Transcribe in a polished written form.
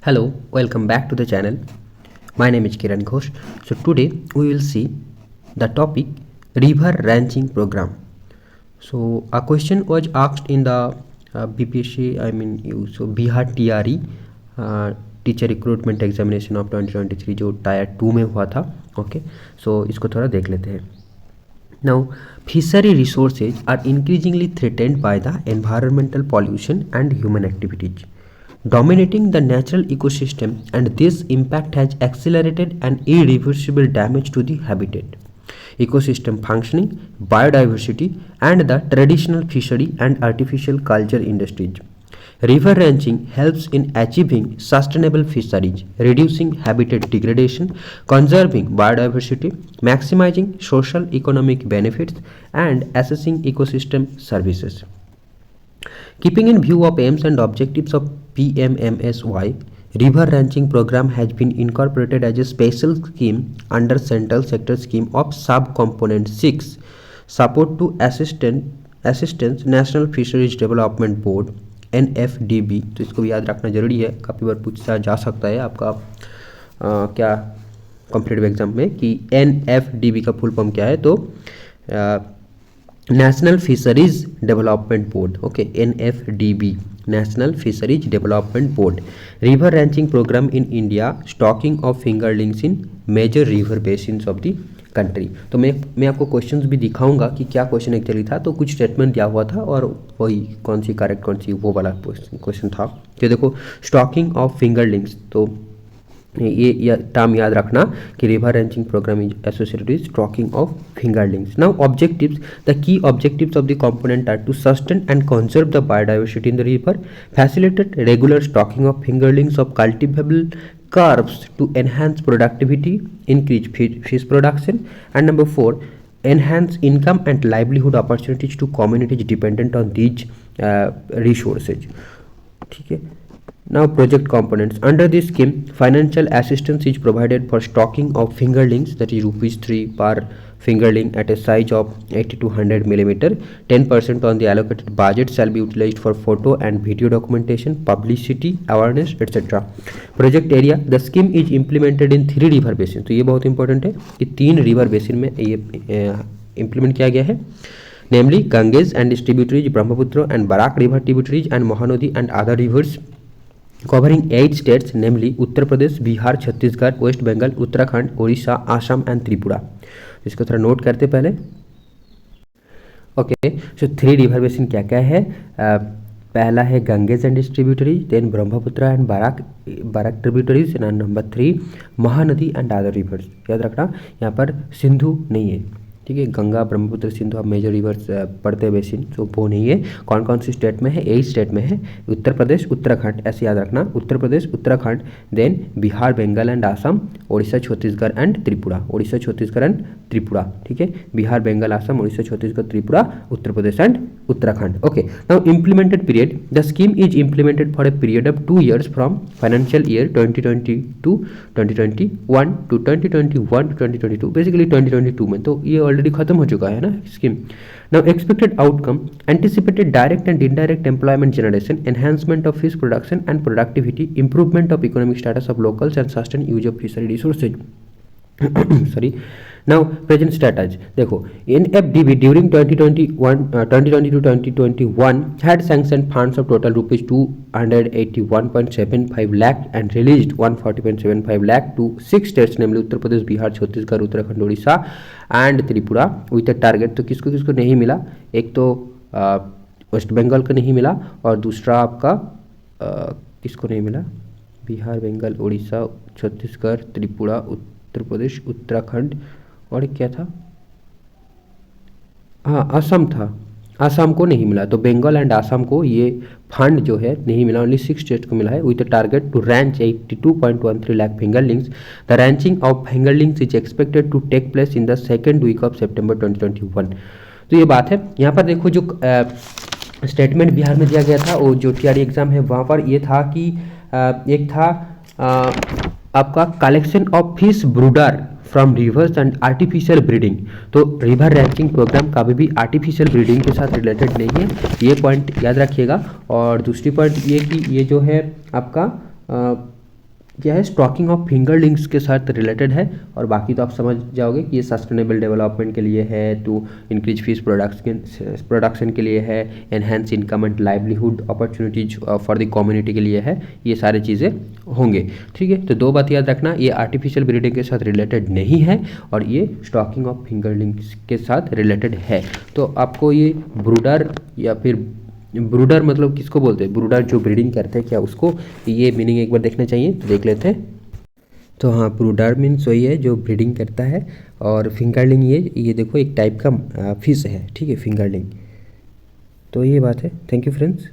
Hello, welcome back to the channel. My name is Kiran Ghosh. So today we will see the topic river ranching program. So a question was asked in the BPSC, Bihar TRE teacher recruitment examination of 2023 जो tyre 2 में हुआ था. Okay, सो इसको थोड़ा देख लेते हैं. Now, fishery resources are increasingly threatened by the environmental pollution and human activities, dominating the natural ecosystem, and this impact has accelerated an irreversible damage to the habitat, ecosystem functioning, biodiversity, and the traditional fishery and artificial culture industries. River ranching helps in achieving sustainable fisheries, reducing habitat degradation, conserving biodiversity, maximizing social economic benefits, and assessing ecosystem services. Keeping in view of aims and objectives of PMMSY, River Ranching Program has been incorporated as a special scheme under Central Sector Scheme of Sub-Component 6, Support to Assistance National Fisheries Development Board, NFDB. तो इसको भी याद रखना जरूरी है, काफ़ी बार पूछा जा सकता है आपका क्या कॉम्पिटिटिव एग्जाम में कि NFDB का फुल फॉर्म क्या है. तो national fisheries development board. Okay, NFDB, national fisheries development board. River ranching programme in India, stocking of fingerlings in major river basins of the country. तो मैं आपको क्वेश्चंस भी दिखाऊंगा कि क्या क्वेश्चन एक्चुअली था. तो कुछ स्टेटमेंट दिया हुआ था और वही कौन सी करेक्ट कौन सी वो वाला क्वेश्चन था. तो देखो, स्टॉकिंग ऑफ फिंगरलिंग्स, तो ये टर्म याद रखना कि river ranching programme is associated with stocking of fingerlings. Now objectives, the key objectives of the component are to sustain and conserve the biodiversity in the river, facilitate regular stocking of fingerlings of cultivable curves to enhance productivity, increase fish production, and number 4, enhance income and livelihood opportunities to communities dependent on these resources. ठीक है. Now project components. Under this scheme, financial assistance is provided for stocking of fingerlings, that is ₹3 per fingerling at a size of 80 to 100 millimeter. 10% on the allocated budget shall be utilized for photo and video documentation, publicity, awareness, etc. Project area. The scheme is implemented in 3 river basins. तो ये बहुत important है कि 3 river basin में ये implement किया गया है, namely Ganges and its tributaries, Brahmaputra and Barak river tributaries, and Mahanadi and other rivers, covering 8 states, namely Uttar Pradesh, Bihar, Chhattisgarh, West Bengal, Uttarakhand, Odisha, Assam and Tripura. इसको थोड़ा note करते पहले. Okay, सो 3 river basin क्या क्या है. पहला है Ganges and its tributaries, then Brahmaputra and Barak tributaries, and number 3 Mahanadi and other rivers. याद रखना यहाँ पर सिंधु नहीं है. ठीक है, गंगा ब्रह्मपुत्र सिंधु अब मेजर रिवर्स पड़ते हैं बेसिन, तो वो नहीं है. कौन कौन सी स्टेट में है? 8 स्टेट में है. उत्तर प्रदेश, उत्तराखंड, ऐसे याद रखना, Uttar Pradesh, Uttarakhand, then Bihar, Bengal and Assam, Orissa, Chhattisgarh and Tripura. Orissa, Chhattisgarh and Tripura. ठीक है, Bihar, Bengal, Assam, Orissa, Chhattisgarh, Tripura, Uttar Pradesh and Uttarakhand. Okay, now implemented period. The scheme is implemented for a period of 2 years from financial year 2022-2021 to 2021-2022, basically 2022 में. तो ये ऑलरेडी खत्म हो चुका है ना scheme. Now expected outcome, anticipated direct and indirect employment generation, enhancement of fish production and productivity, improvement of economic status of locals and sustain use of fishery resources. Sorry. Now present status देखो, NFDB during 2020-2021 had sanctioned funds of total ₹281.75 lakh and released 140.75 lakh to 6 states, namely Uttar Pradesh, Bihar, Chhattisgarh, Uttarakhand, Orissa and Tripura with a target. तो किसको किसको नहीं मिला? एक तो waste Bengal को नहीं मिला, और दूसरा आपका किसको नहीं मिला? बिहार, बंगाल, उड़ीसा, छत्तीसगढ़, त्रिपुरा, उत्तर प्रदेश, उत्तराखंड, और क्या था? हाँ, असम था. असम को नहीं मिला. तो बंगाल एंड असम को ये फंड जो है नहीं मिला. ओनली 6 स्टेट को मिला है with target to ranch 82.13 lakh fingerlings. The ranching of fingerlings is expected to take place in the second week of September 2021. तो ये बात है. यहाँ पर देखो, जो स्टेटमेंट बिहार में दिया गया था, वो जो TRE एग्जाम है वहाँ पर ये था कि एक था आपका collection of fish ब्रूडर from reverse and artificial breeding. तो रिवर रैंचिंग प्रोग्राम कभी भी आर्टिफिशियल ब्रीडिंग के साथ रिलेटेड नहीं है, ये पॉइंट याद रखिएगा. और दूसरी पॉइंट ये कि ये जो है आपका क्या है, स्टॉकिंग ऑफ फिंगरलिंग्स के साथ रिलेटेड है। और बाकी तो आप समझ जाओगे कि ये सस्टेनेबल डेवलपमेंट के लिए है, टू इंक्रीज फिश प्रोडक्शन के लिए है, enhance income and livelihood opportunities for the community के लिए है, ये सारी चीज़ें होंगे। ठीक है, तो 2 बात याद रखना, ये आर्टिफिशियल ब्रीडिंग के साथ रिलेटेड नहीं है और ये स्टॉकिंग ऑफ फिंगरलिंग्स के साथ रिलेटेड है। तो आपको ये ब्रूडर या फिर ब्रूडर मतलब किसको बोलते हैं, ब्रूडर जो ब्रीडिंग करते हैं क्या, उसको ये मीनिंग एक बार देखना चाहिए, तो देख लेते हैं। तो हाँ, ब्रूडर मीन्स वही है जो ब्रीडिंग करता है, और फिंगरलिंग ये देखो एक टाइप का फिश है, ठीक है, फिंगरलिंग। तो ये बात है। Thank you friends.